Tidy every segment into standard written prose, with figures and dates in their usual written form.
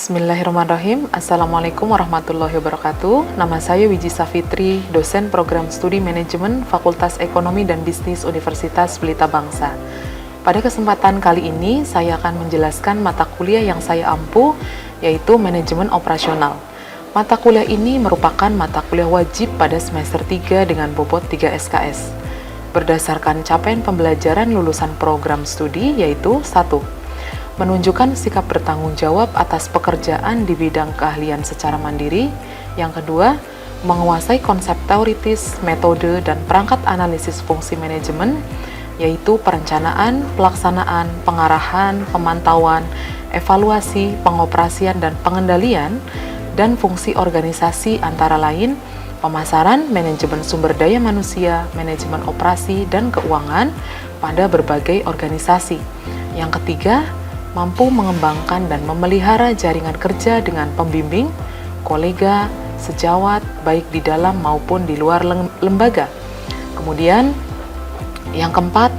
Bismillahirrahmanirrahim. Assalamualaikum warahmatullahi wabarakatuh. Nama saya Wiji Safitri, dosen program studi manajemen Fakultas Ekonomi dan Bisnis Universitas Pelita Bangsa. Pada kesempatan kali ini, saya akan menjelaskan mata kuliah yang saya ampu, yaitu manajemen operasional. Mata kuliah ini merupakan mata kuliah wajib pada semester 3 dengan bobot 3 SKS. Berdasarkan capaian pembelajaran lulusan program studi, yaitu 1. Menunjukkan sikap bertanggung jawab atas pekerjaan di bidang keahlian secara mandiri. Yang kedua, menguasai konsep teoritis, metode, dan perangkat analisis fungsi manajemen, yaitu perencanaan, pelaksanaan, pengarahan, pemantauan, evaluasi, pengoperasian, dan pengendalian, dan fungsi organisasi antara lain pemasaran, manajemen sumber daya manusia, manajemen operasi, dan keuangan pada berbagai organisasi. Yang ketiga, mampu mengembangkan dan memelihara jaringan kerja dengan pembimbing, kolega, sejawat, baik di dalam maupun di luar lembaga. Kemudian, yang keempat,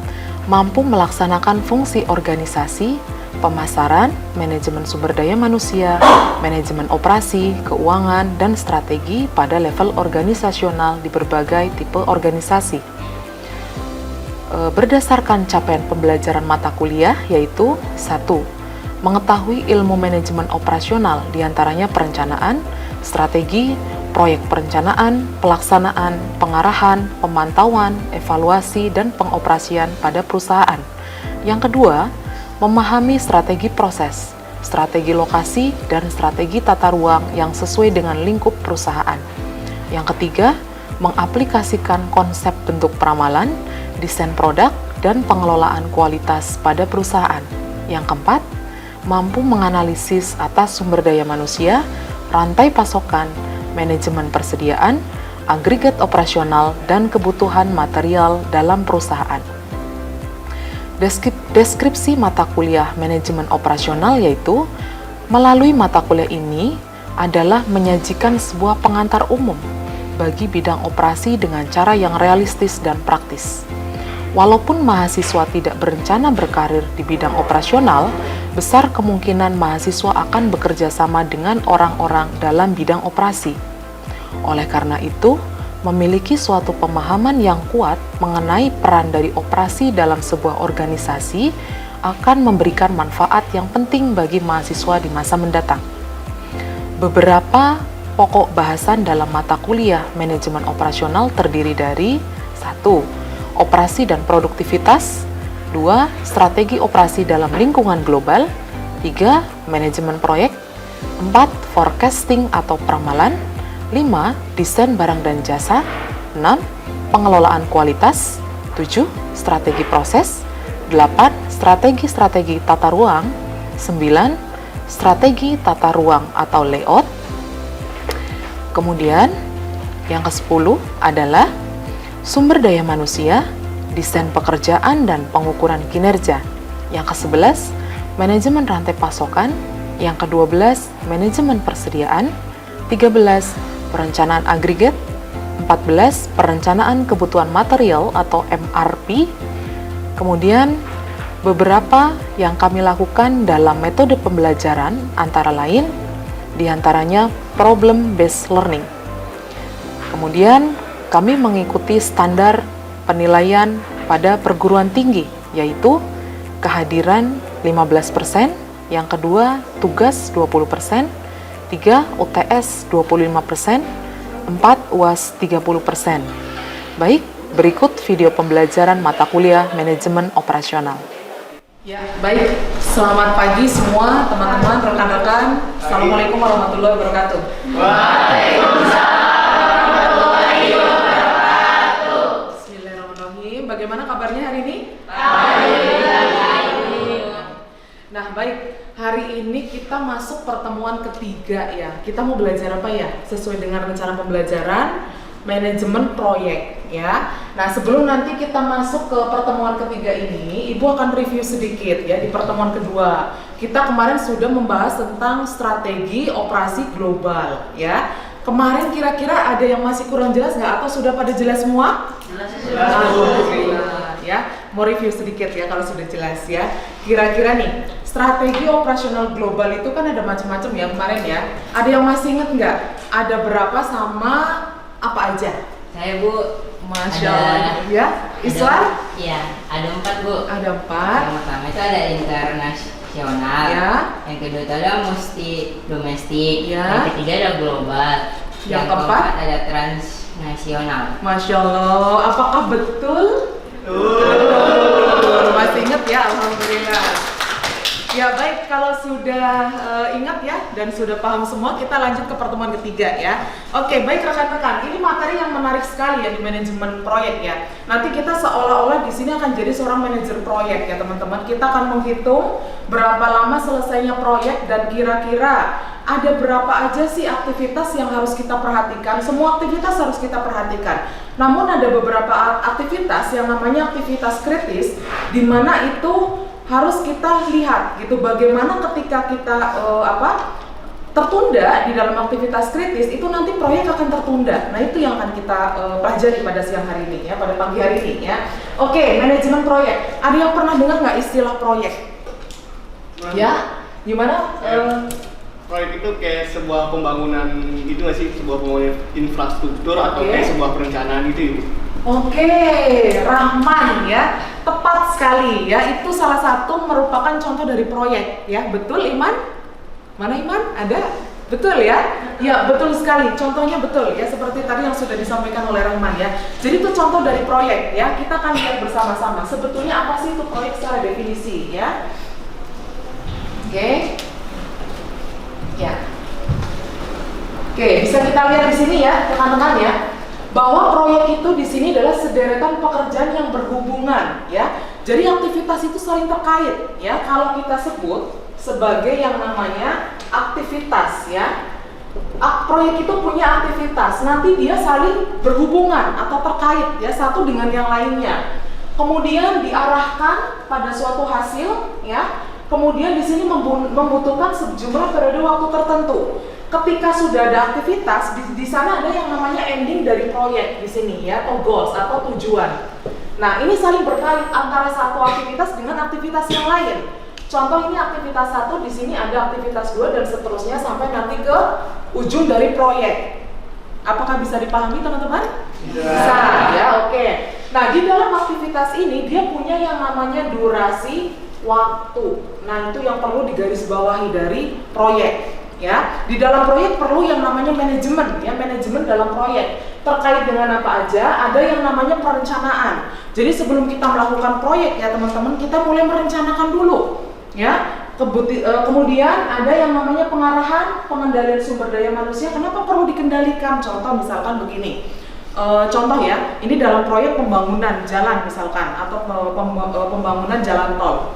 mampu melaksanakan fungsi organisasi, pemasaran, manajemen sumber daya manusia, manajemen operasi, keuangan, dan strategi pada level organisasional di berbagai tipe organisasi. Berdasarkan capaian pembelajaran mata kuliah, yaitu 1. Mengetahui ilmu manajemen operasional, diantaranya perencanaan, strategi, proyek perencanaan, pelaksanaan, pengarahan, pemantauan, evaluasi, dan pengoperasian pada perusahaan. Yang kedua, memahami strategi proses, strategi lokasi, dan strategi tata ruang yang sesuai dengan lingkup perusahaan. Yang ketiga, mengaplikasikan konsep bentuk peramalan, desain produk, dan pengelolaan kualitas pada perusahaan. Yang keempat, mampu menganalisis atas sumber daya manusia, rantai pasokan, manajemen persediaan, agregat operasional, dan kebutuhan material dalam perusahaan. Deskripsi mata kuliah manajemen operasional yaitu, melalui mata kuliah ini adalah menyajikan sebuah pengantar umum bagi bidang operasi dengan cara yang realistis dan praktis. Walaupun mahasiswa tidak berencana berkarir di bidang operasional, besar kemungkinan mahasiswa akan bekerja sama dengan orang-orang dalam bidang operasi. Oleh karena itu, memiliki suatu pemahaman yang kuat mengenai peran dari operasi dalam sebuah organisasi akan memberikan manfaat yang penting bagi mahasiswa di masa mendatang. Beberapa pokok bahasan dalam mata kuliah manajemen operasional terdiri dari 1. Operasi dan produktivitas, 2. Strategi operasi dalam lingkungan global, 3. Manajemen proyek, 4. Forecasting atau peramalan, 5. Desain barang dan jasa, 6. Pengelolaan kualitas, 7. Strategi proses, 8. Strategi tata ruang, 9. Strategi tata ruang atau layout. Kemudian, yang ke-10 adalah sumber daya manusia, desain pekerjaan, dan pengukuran kinerja. Yang ke-11, manajemen rantai pasokan. Yang ke-12, manajemen persediaan. 13, perencanaan agregat. 14, perencanaan kebutuhan material atau MRP. Kemudian, beberapa yang kami lakukan dalam metode pembelajaran antara lain, diantaranya problem based learning. Kemudian, kami mengikuti standar penilaian pada perguruan tinggi, yaitu kehadiran 15%, yang kedua tugas 20%, 3 UTS 25%, 4 UAS 30%. Baik, berikut video pembelajaran mata kuliah manajemen operasional. Ya, baik. Selamat pagi semua teman-teman, rekan-rekan. Assalamualaikum warahmatullahi wabarakatuh. Waalaikumsalam. Bagaimana kabarnya hari ini? Nah, baik. Hari ini kita masuk pertemuan ketiga ya. Kita mau belajar apa ya? Sesuai dengan rencana pembelajaran, manajemen proyek ya. Nah, sebelum nanti kita masuk ke pertemuan ketiga ini, Ibu akan review sedikit ya di pertemuan kedua. Kita kemarin sudah membahas tentang strategi operasi global ya. Kemarin kira-kira ada yang masih kurang jelas nggak atau sudah pada jelas semua? Jelas ya. Mau review sedikit ya kalau sudah jelas ya. Kira-kira nih, strategi operasional global itu kan ada macam-macam ya kemarin ya. Ada yang masih inget nggak? Ada berapa sama apa aja? Saya Bu. Masya Allah. Ya, Islam? Iya, ada 4 Bu. Ada 4. Yang pertama itu ada internasional. Ya. Yang kedua itu ada mesti domestik. Ya. Yang ketiga ada global. Yang keempat ada transnasional. Masya Allah. Apakah betul? Masih ingat ya, alhamdulillah. Ya baik, kalau sudah ingat ya dan sudah paham semua, kita lanjut ke pertemuan ketiga ya. Oke, baik rekan-rekan, ini materi yang menarik sekali ya di manajemen proyek ya. Nanti kita seolah-olah di sini akan jadi seorang manajer proyek ya teman-teman. Kita akan menghitung berapa lama selesainya proyek dan kira-kira ada berapa aja sih aktivitas yang harus kita perhatikan. Semua aktivitas harus kita perhatikan. Namun ada beberapa aktivitas yang namanya aktivitas kritis, di mana itu harus kita lihat gitu bagaimana ketika kita tertunda di dalam aktivitas kritis itu nanti proyek akan tertunda. Nah itu yang akan kita pelajari pada siang hari ini ya, pada pagi hari ini ya. Oke, manajemen proyek. Ada yang pernah dengar nggak istilah proyek? Ya, gimana? Proyek itu kayak sebuah pembangunan gitu nggak sih? Sebuah pembangunan infrastruktur atau kayak sebuah perencanaan gitu. Oke, Rahman ya, tepat sekali ya. Itu salah satu merupakan contoh dari proyek ya. Betul Iman? Mana Iman? Ada? Betul ya? Ya betul sekali, contohnya betul ya. Seperti tadi yang sudah disampaikan oleh Rahman ya. Jadi itu contoh dari proyek ya. Kita akan lihat bersama-sama sebetulnya apa sih itu proyek secara definisi ya. Oke. Ya. Oke, bisa kita lihat di sini ya, teman-teman ya, bahwa proyek itu di sini adalah sederetan pekerjaan yang berhubungan ya. Jadi aktivitas itu saling terkait ya. Kalau kita sebut sebagai yang namanya aktivitas ya. Proyek itu punya aktivitas, nanti dia saling berhubungan atau terkait ya satu dengan yang lainnya. Kemudian diarahkan pada suatu hasil ya. Kemudian di sini membutuhkan sejumlah periode waktu tertentu. Ketika sudah ada aktivitas, di sana ada yang namanya ending dari proyek di sini ya, atau goals atau tujuan. Nah, ini saling berkait antara satu aktivitas dengan aktivitas yang lain. Contoh ini aktivitas 1, di sini ada aktivitas 2 dan seterusnya sampai nanti ke ujung dari proyek. Apakah bisa dipahami teman-teman? Bisa ya, oke. Nah, di dalam aktivitas ini dia punya yang namanya durasi waktu. Nah, itu yang perlu digarisbawahi dari proyek. Ya, di dalam proyek perlu yang namanya manajemen ya, manajemen dalam proyek terkait dengan apa aja. Ada yang namanya perencanaan. Jadi sebelum kita melakukan proyek ya teman-teman, kita mulai merencanakan dulu ya. Kemudian ada yang namanya pengarahan, pengendalian sumber daya manusia. Kenapa perlu dikendalikan? Contoh misalkan begini. Contoh ya, ini dalam proyek pembangunan jalan misalkan atau pembangunan jalan tol.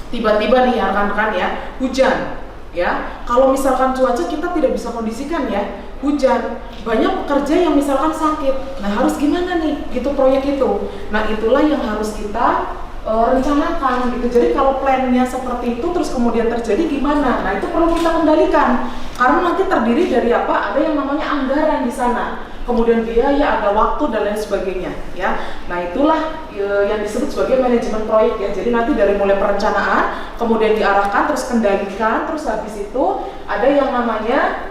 Tiba-tiba nih rekan-rekan ya, hujan. Ya, kalau misalkan cuaca kita tidak bisa kondisikan ya, hujan, banyak pekerja yang misalkan sakit. Nah, harus gimana nih gitu proyek itu? Nah, itulah yang harus kita rencanakan gitu. Jadi kalau plannya seperti itu terus kemudian terjadi gimana? Nah, itu perlu kita kendalikan. Karena nanti terdiri dari apa? Ada yang namanya anggaran di sana. Kemudian biaya, ada waktu dan lain sebagainya ya. Nah, itulah yang disebut sebagai manajemen proyek ya. Jadi nanti dari mulai perencanaan, kemudian diarahkan, terus kendalikan, terus habis itu ada yang namanya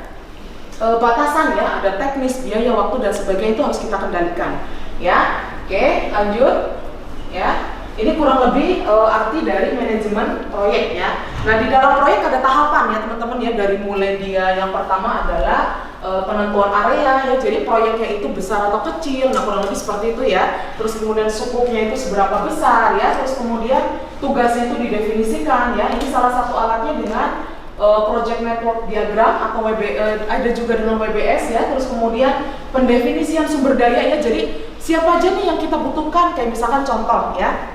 batasan ya, ada teknis, biaya, waktu dan sebagainya itu harus kita kendalikan ya. Oke, lanjut ya. Ini kurang lebih arti dari manajemen proyek ya. Nah, di dalam proyek ada tahapan ya teman-teman ya. Dari mulai dia yang pertama adalah penentuan area ya. Jadi proyeknya itu besar atau kecil. Nah, kurang lebih seperti itu ya. Terus kemudian sukupnya itu seberapa besar ya. Terus kemudian tugasnya itu didefinisikan ya. Ini salah satu alatnya dengan project network diagram atau ada juga dengan WBS ya. Terus kemudian pendefinisian sumber daya ya. Jadi siapa aja nih yang kita butuhkan? Kayak misalkan contoh ya.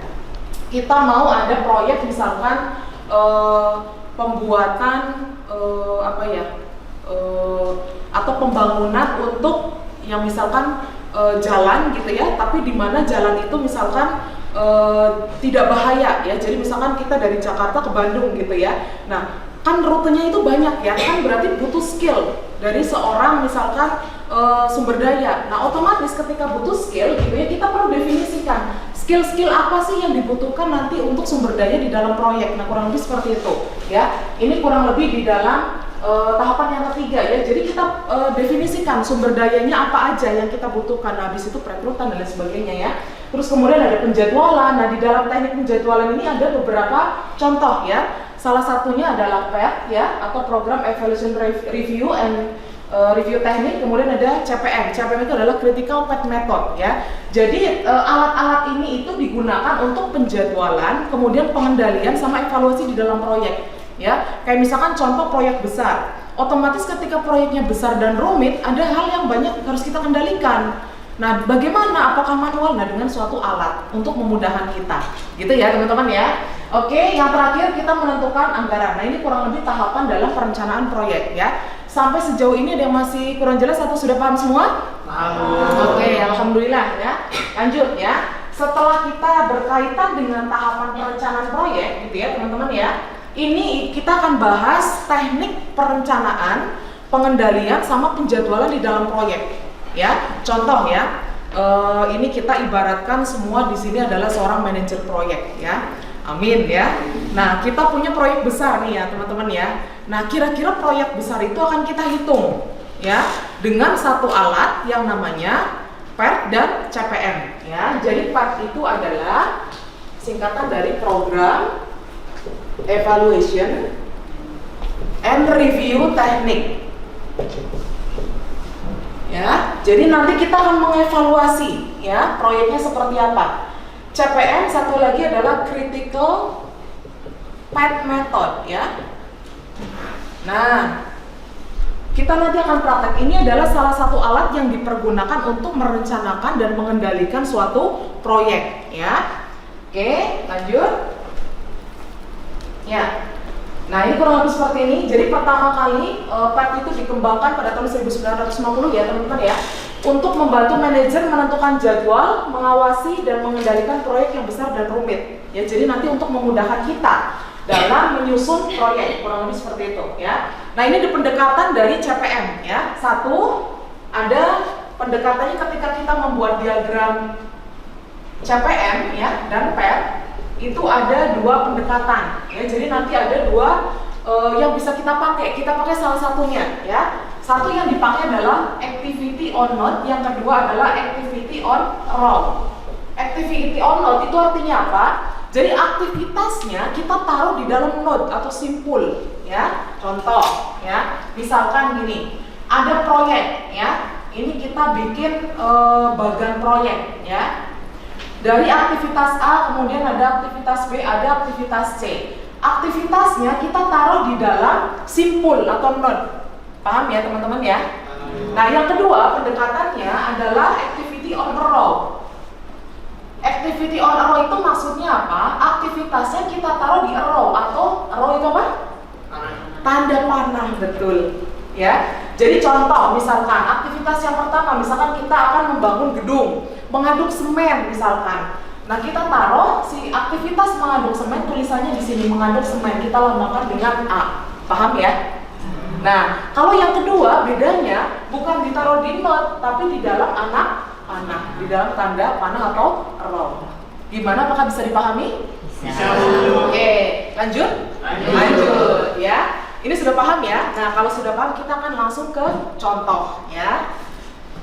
Kita mau ada proyek misalkan pembuatan atau pembangunan untuk yang misalkan jalan gitu ya, tapi di mana jalan itu misalkan tidak bahaya ya. Jadi misalkan kita dari Jakarta ke Bandung gitu ya. Nah, kan rutenya itu banyak ya, kan berarti butuh skill dari seorang misalkan sumber daya. Nah, otomatis ketika butuh skill gitu ya, kita perlu definisikan skill-skill apa sih yang dibutuhkan nanti untuk sumber daya di dalam proyek. Nah, kurang lebih seperti itu ya. Ini kurang lebih di dalam tahapan yang ketiga ya. Jadi kita definisikan sumber dayanya apa aja yang kita butuhkan. Nah, habis itu perekrutan dan lain sebagainya ya. Terus kemudian ada penjadwalan. Nah, di dalam teknik penjadwalan ini ada beberapa contoh ya. Salah satunya adalah PET ya, atau Program Evaluation Review and Review Teknik. Kemudian ada CPM. CPM itu adalah Critical Path Method ya. Jadi alat-alat ini itu digunakan untuk penjadwalan, kemudian pengendalian sama evaluasi di dalam proyek. Ya, kayak misalkan contoh proyek besar, otomatis ketika proyeknya besar dan rumit, ada hal yang banyak harus kita kendalikan. Nah, bagaimana? Apakah manual? Nah, dengan suatu alat untuk memudahkan kita, gitu ya teman-teman ya. Oke, yang terakhir kita menentukan anggaran. Nah, ini kurang lebih tahapan dalam perencanaan proyek ya. Sampai sejauh ini ada yang masih kurang jelas atau sudah paham semua? Paham. Oke, alhamdulillah ya. Lanjut ya. Setelah kita berkaitan dengan tahapan perencanaan proyek, gitu ya teman-teman ya. Ini kita akan bahas teknik perencanaan, pengendalian, sama penjadwalan di dalam proyek. Ya, contoh ya, ini kita ibaratkan semua di sini adalah seorang manajer proyek ya. Amin ya. Nah, kita punya proyek besar nih ya teman-teman ya. Nah, kira-kira proyek besar itu akan kita hitung ya dengan satu alat yang namanya PERT dan CPM ya. Jadi PERT itu adalah singkatan dari Program Evaluation and Review Technique ya. Jadi nanti kita akan mengevaluasi ya proyeknya seperti apa. CPM satu lagi adalah Critical Path Method ya. Nah, kita nanti akan praktek. Ini adalah salah satu alat yang dipergunakan untuk merencanakan dan mengendalikan suatu proyek ya. Oke, lanjut. Ya, nah ini kurang lebih seperti ini. Jadi pertama kali PET itu dikembangkan pada tahun 1950 ya teman-teman ya, untuk membantu manajer menentukan jadwal, mengawasi dan mengendalikan proyek yang besar dan rumit. Ya, jadi nanti untuk memudahkan kita dalam menyusun proyek, kurang lebih seperti itu ya. Nah, ini di pendekatan dari CPM ya. Satu, ada pendekatannya ketika kita membuat diagram CPM ya dan PET. Itu ada dua pendekatan ya. Jadi nanti ada dua yang bisa kita pakai. Kita pakai salah satunya ya. Satu yang dipakai adalah activity on note, yang kedua adalah activity on roll. Activity on note itu artinya apa? Jadi aktivitasnya kita taruh di dalam note atau simpul ya. Contoh ya, misalkan gini, ada proyek ya. Ini kita bikin bagan proyek ya. Dari aktivitas A, kemudian ada aktivitas B, ada aktivitas C. Aktivitasnya kita taruh di dalam simpul atau note. Paham ya teman-teman ya? Nah, yang kedua pendekatannya adalah activity on a row. Activity on a row itu maksudnya apa? Aktivitasnya kita taruh di a row, atau a row itu apa? Tanda panah, betul. Ya. Jadi contoh misalkan aktivitas yang pertama, misalkan kita akan membangun gedung, mengaduk semen misalkan. Nah, kita taruh si aktivitas mengaduk semen, tulisannya di sini mengaduk semen, kita lambangkan dengan A. Paham ya? Nah, kalau yang kedua bedanya bukan ditaruh di note, tapi di dalam anak panah, di dalam tanda panah atau row. Gimana, apakah bisa dipahami? Bisa. Oke, lanjut? Lanjut ya. Ini sudah paham ya? Nah, kalau sudah paham kita akan langsung ke contoh ya.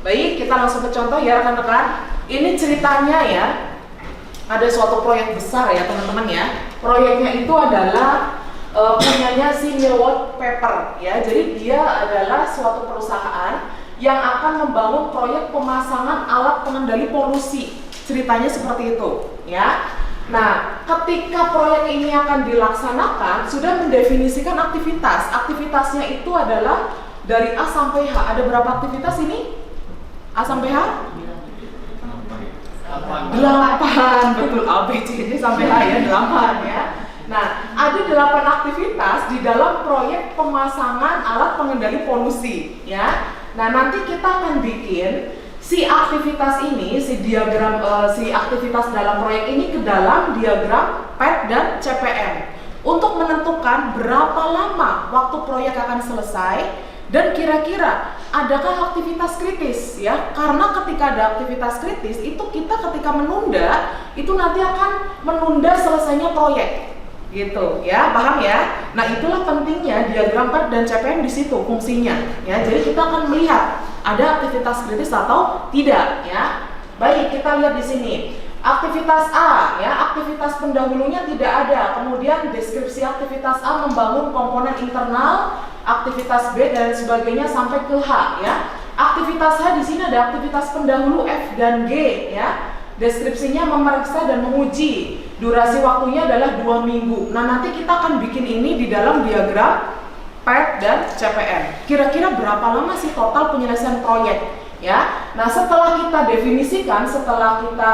Baik, kita langsung ke contoh ya rekan-rekan. Ini ceritanya ya. Ada suatu proyek besar ya teman-teman ya. Proyeknya itu adalah punyanya si Millworld Paper ya. Jadi dia adalah suatu perusahaan yang akan membangun proyek pemasangan alat pengendali polusi. Ceritanya seperti itu ya. Nah, ketika proyek ini akan dilaksanakan, sudah mendefinisikan aktivitas. Aktivitasnya itu adalah dari A sampai H. Ada berapa aktivitas ini? A sampai H? 8, betul. A, B, C, D sampai H ya, 8 ya. Nah, ada 8 aktivitas di dalam proyek pemasangan alat pengendali polusi ya. Nah, nanti kita akan bikin si aktivitas ini, si diagram si aktivitas dalam proyek ini ke dalam diagram PET dan CPM untuk menentukan berapa lama waktu proyek akan selesai dan kira-kira adakah aktivitas kritis ya. Karena ketika ada aktivitas kritis itu kita ketika menunda itu nanti akan menunda selesainya proyek. Gitu ya, paham ya? Nah, itulah pentingnya diagram PET dan CPM di situ fungsinya ya. Jadi kita akan melihat ada aktivitas kritis atau tidak ya. Baik, kita lihat di sini. Aktivitas A ya, aktivitas pendahulunya tidak ada. Kemudian deskripsi aktivitas A membangun komponen internal, aktivitas B dan sebagainya sampai ke H ya. Aktivitas H di sini ada aktivitas pendahulu F dan G ya. Deskripsinya memeriksa dan menguji. Durasi waktunya adalah 2 minggu. Nah, nanti kita akan bikin ini di dalam diagram PET dan CPM. Kira-kira berapa lama sih total penyelesaian proyek? Ya, nah setelah kita definisikan, setelah kita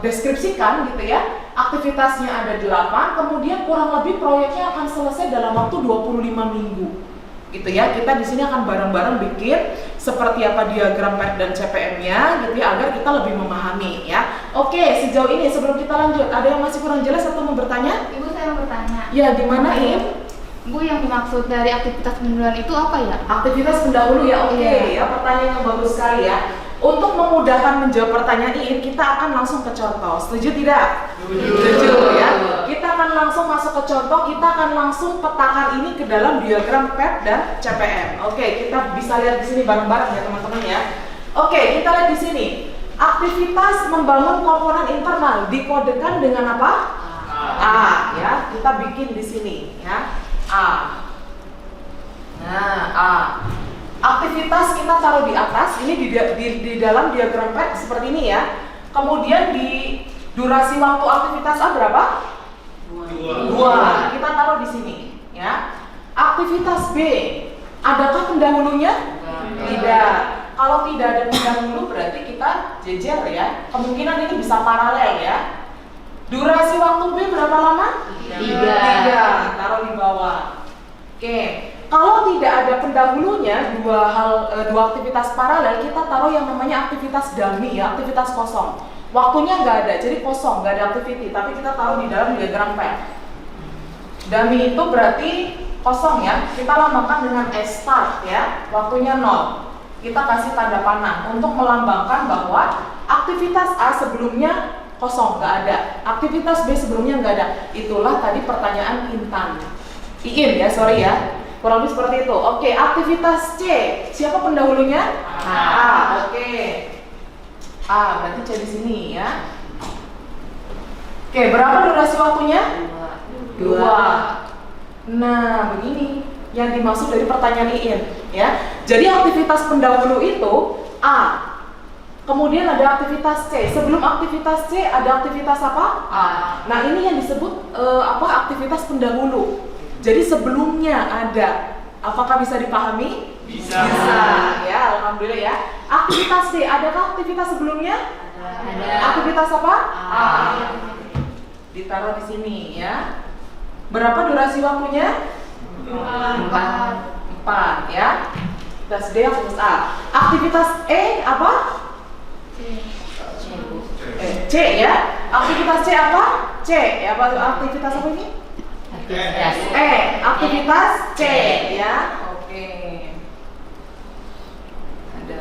deskripsikan gitu ya, aktivitasnya ada 8, kemudian kurang lebih proyeknya akan selesai dalam waktu 25 minggu. Gitu ya, kita di sini akan bareng-bareng bikin seperti apa diagram PET dan CPM-nya gitu ya, agar kita lebih memahami ya. Oke, sejauh ini sebelum kita lanjut, ada yang masih kurang jelas atau mau bertanya? Ibu, saya mau bertanya. Ya, gimana Im? Bu, yang dimaksud dari aktivitas pendahuluan itu apa ya? Aktivitas pendahulu ya, oke. Iya. Ya, pertanyaan yang bagus sekali ya. Untuk memudahkan menjawab pertanyaan ini, kita akan langsung ke contoh. Setuju tidak? Setuju ya. Kita akan langsung masuk ke contoh, kita akan langsung petakan ini ke dalam diagram PET dan CPM. Oke, kita bisa lihat di sini bareng-bareng ya teman-teman ya. Oke, kita lihat di sini. Aktivitas membangun komponen internal dikodekan dengan apa? A ya. Kita bikin di sini ya. A. Nah, A. Aktivitas kita taruh di atas, ini di dalam diagram PET seperti ini ya. Kemudian di durasi waktu aktivitas A berapa? 2. Kita taruh di sini ya. Aktivitas B, adakah pendahulunya? Tidak. Kalau tidak ada pendahulu berarti kita jejer ya. Kemungkinan ini bisa paralel ya. Durasi waktu B berapa lama? 3. Taruh di bawah. Oke. Kalau tidak ada pendahulunya, dua aktivitas paralel, kita taruh yang namanya aktivitas dummy ya, aktivitas kosong. Waktunya nggak ada, jadi kosong, nggak ada activity, tapi kita taruh di dalam diagram PET. Dummy itu berarti kosong ya. Kita lambangkan dengan S start ya, waktunya 0. Kita kasih tanda panah untuk melambangkan bahwa aktivitas A sebelumnya kosong, nggak ada. Aktivitas B sebelumnya nggak ada. Itulah tadi pertanyaan Intan. Iin ya, sorry ya. Kurang lebih seperti itu. Oke, aktivitas C. Siapa pendahulunya? A. Oke. A, berarti C di sini ya. Oke, berapa durasi waktunya? 2. Nah, begini yang dimaksud dari pertanyaan Iin ya. Jadi aktivitas pendahulu itu A. Kemudian ada aktivitas C. Sebelum aktivitas C ada aktivitas apa? A. Nah, ini yang disebut aktivitas pendahulu. Jadi sebelumnya ada. Apakah bisa dipahami? Bisa ya, alhamdulillah ya. Aktivitas D, adakah aktivitas sebelumnya? Ada. Aktivitas apa? A. Ditaruh di sini ya. Berapa durasi waktunya? 4 ya. Aktivitas D, aktivitas A. Aktivitas E apa? C ya. Aktivitas C apa? C ya. Aktivitas apa ini? Aktivitas C ya. Oke. Ada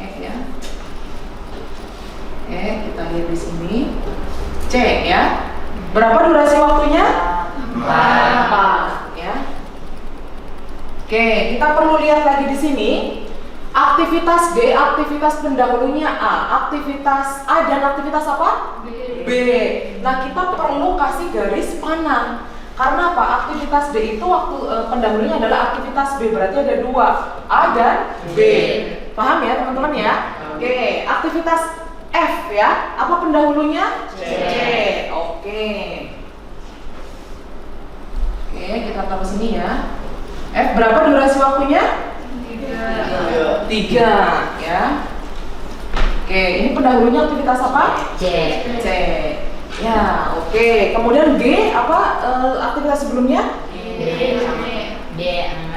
F ya. Kita lihat di sini. C ya. Berapa durasi waktunya? 4 ya. Oke, kita perlu lihat lagi di sini. Aktivitas D, aktivitas pendahulunya A, aktivitas A dan aktivitas apa? B. Nah, kita perlu kasih garis panah. Karena apa? Aktivitas D itu waktu pendahulunya adalah aktivitas B, berarti ada 2, A dan B. Paham ya teman-teman ya? Oke, aktivitas F ya, apa pendahulunya? C. Oke, kita taruh sini ya. F berapa durasi waktunya? 3 ya. Oke, ini pendahulunya aktivitas apa? C. Ya, oke. Kemudian G apa aktivitas sebelumnya?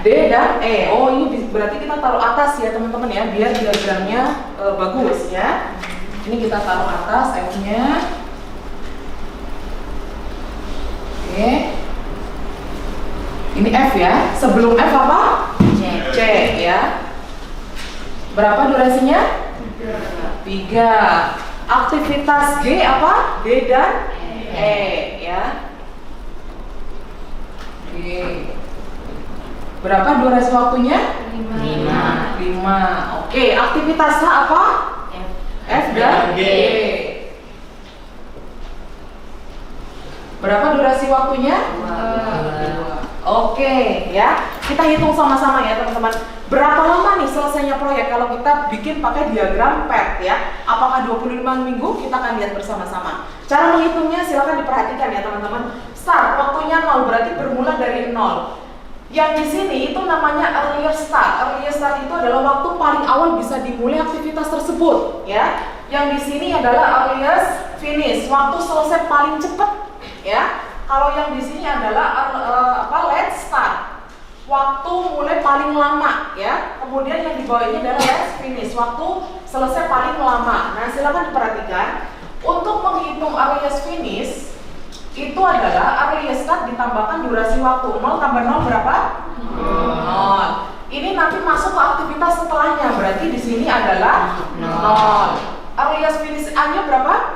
D dan E. Oh, ini berarti kita taruh atas ya teman-teman ya, biar diagramnya bagus ya. Ini kita taruh atas F-nya. Oke. Ini F ya. Sebelum F apa? C ya. Berapa durasinya? 3. Aktivitas G apa? D dan E ya. G. Berapa durasi waktunya? 5. Oke, aktivitas H apa? F dan G. Berapa durasi waktunya? 2. Oke, ya. Kita hitung sama-sama ya, teman-teman. Berapa lama nih selesainya proyek kalau kita bikin pakai diagram PET ya? Apakah 25 minggu? Kita akan lihat bersama-sama. Cara menghitungnya silakan diperhatikan ya, teman-teman. Start waktunya 0, berarti bermula dari 0. Yang di sini itu namanya earlier start. Earlier start itu adalah waktu paling awal bisa dimulai aktivitas tersebut, ya. Yang di sini adalah earliest finish, waktu selesai paling cepat, ya. Kalau yang di sini adalah late start, waktu mulai paling lama, ya. Kemudian yang di bawah ini adalah late finish, waktu selesai paling lama. Nah, silakan diperhatikan untuk menghitung earliest finish. Itu adalah earliest start ditambahkan durasi waktu. 0 tambah 0 berapa? 0. Ini nanti masuk ke aktivitas setelahnya. Berarti di sini adalah 0. Earliest finish A-nya berapa?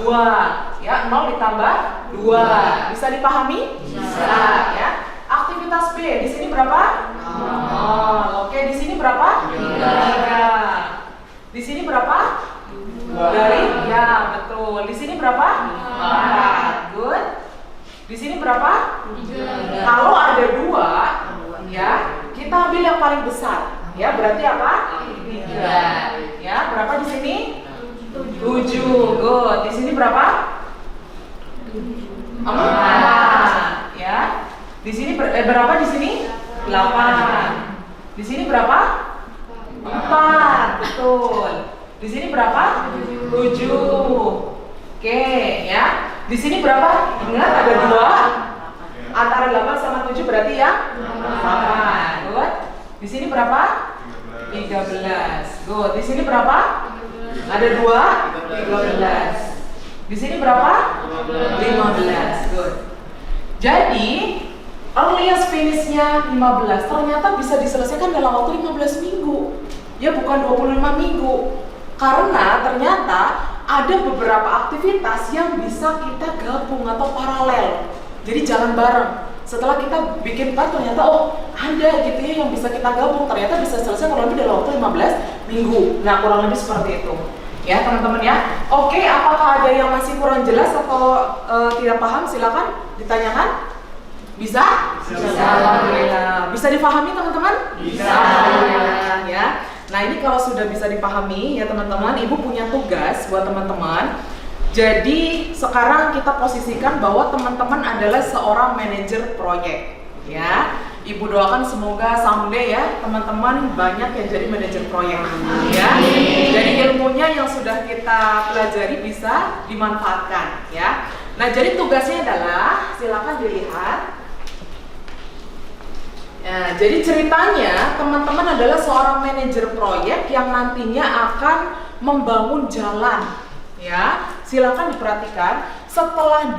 2. Ya, 0 ditambah 2. Bisa dipahami? Bisa, ya. Aktivitas B di sini berapa? 0. Oke, di sini berapa? 3. Di sini berapa? Dari ya betul. Di sini berapa? 4. Good. Di sini berapa? 3. Kalau ada 2, ya kita ambil yang paling besar. Ya berarti apa? 3. Ya berapa di sini? 7. Good. Di sini berapa? 4. Ya. Di sini berapa di sini? 8. Di sini berapa? 4. Betul. Di sini berapa? 7. Oke, ya. Di sini berapa? Ingat ada 2. Antara 8 sama 7 berarti ya? 8. Good. Di sini berapa? 13. Good. Di sini berapa? Ada 2. 13. Di sini berapa? 15. Good. Jadi earliest finish-nya 15 ternyata bisa diselesaikan dalam waktu 15 minggu. Ya bukan 25 minggu. Karena ternyata ada beberapa aktivitas yang bisa kita gabung atau paralel. Jadi jalan bareng. Setelah kita bikin PET ternyata ada gitu ya yang bisa kita gabung. Ternyata bisa selesai kurang lebih dalam waktu 15 minggu. Nah kurang lebih seperti itu. Ya teman-teman ya. Oke, apakah ada yang masih kurang jelas atau tidak paham? Silakan ditanyakan. Bisa? Bisa. Alhamdulillah. Bisa dipahami teman-teman? Bisa. Alhamdulillah ya. Nah ini kalau sudah bisa dipahami ya teman-teman, Ibu punya tugas buat teman-teman. Jadi sekarang kita posisikan bahwa teman-teman adalah seorang manajer proyek ya. Ibu doakan semoga someday ya teman-teman banyak yang jadi manajer proyek ya. Jadi ilmunya yang sudah kita pelajari bisa dimanfaatkan ya. Nah jadi tugasnya adalah silakan dilihat. Nah, jadi ceritanya teman-teman adalah seorang manajer proyek yang nantinya akan membangun jalan, ya. Silakan diperhatikan setelah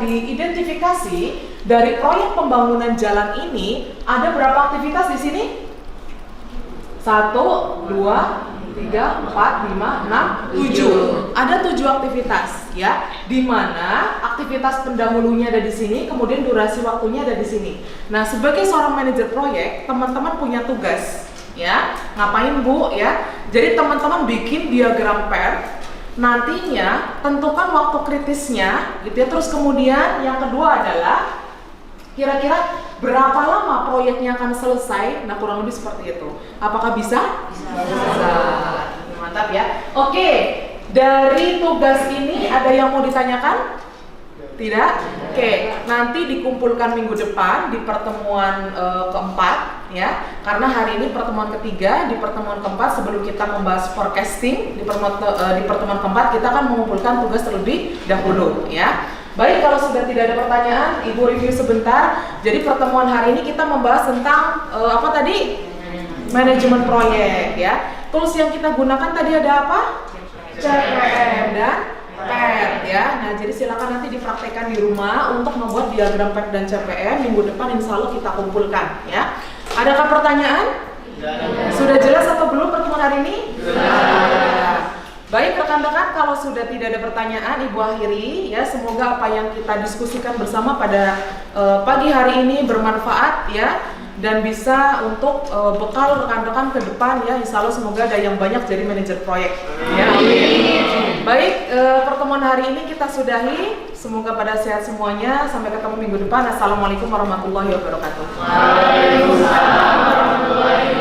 diidentifikasi dari proyek pembangunan jalan ini ada berapa aktivitas di sini? 1, 2, 3, 4, 5, 6, 7. Ada 7 aktivitas ya, di mana aktivitas pendahulunya ada di sini, kemudian durasi waktunya ada di sini. Nah, sebagai seorang manajer proyek, teman-teman punya tugas ya. Ngapain Bu ya? Jadi teman-teman bikin diagram PET. Nantinya tentukan waktu kritisnya gitu ya. Terus kemudian yang kedua adalah kira-kira berapa lama proyeknya akan selesai? Nah kurang lebih seperti itu. Apakah bisa? Bisa. Mantap ya. Oke, dari tugas ini ada yang mau ditanyakan? Tidak? Oke, nanti dikumpulkan minggu depan di pertemuan keempat ya. Karena hari ini pertemuan ketiga, di pertemuan keempat sebelum kita membahas forecasting di pertemuan keempat kita akan mengumpulkan tugas terlebih dahulu ya. Baik, kalau sudah tidak ada pertanyaan, Ibu review sebentar. Jadi pertemuan hari ini kita membahas tentang apa tadi? Manajemen proyek ya. Tools yang kita gunakan tadi ada apa? CPM dan PET ya. Nah, jadi silakan nanti dipraktekkan di rumah untuk membuat diagram PET dan CPM. Minggu depan insya Allah kita kumpulkan ya. Adakah pertanyaan? Sudah jelas atau belum pertemuan hari ini? Sudah. Baik rekan-rekan, kalau sudah tidak ada pertanyaan, Ibu akhiri ya. Semoga apa yang kita diskusikan bersama pada pagi hari ini bermanfaat ya, dan bisa untuk bekal rekan-rekan ke depan ya. Insya Allah semoga ada yang banyak jadi manajer proyek. Ya, amin. Baik, pertemuan hari ini kita sudahi. Semoga pada sehat semuanya. Sampai ketemu minggu depan. Assalamualaikum warahmatullahi wabarakatuh. Waalaikumsalam warahmatullahi wabarakatuh.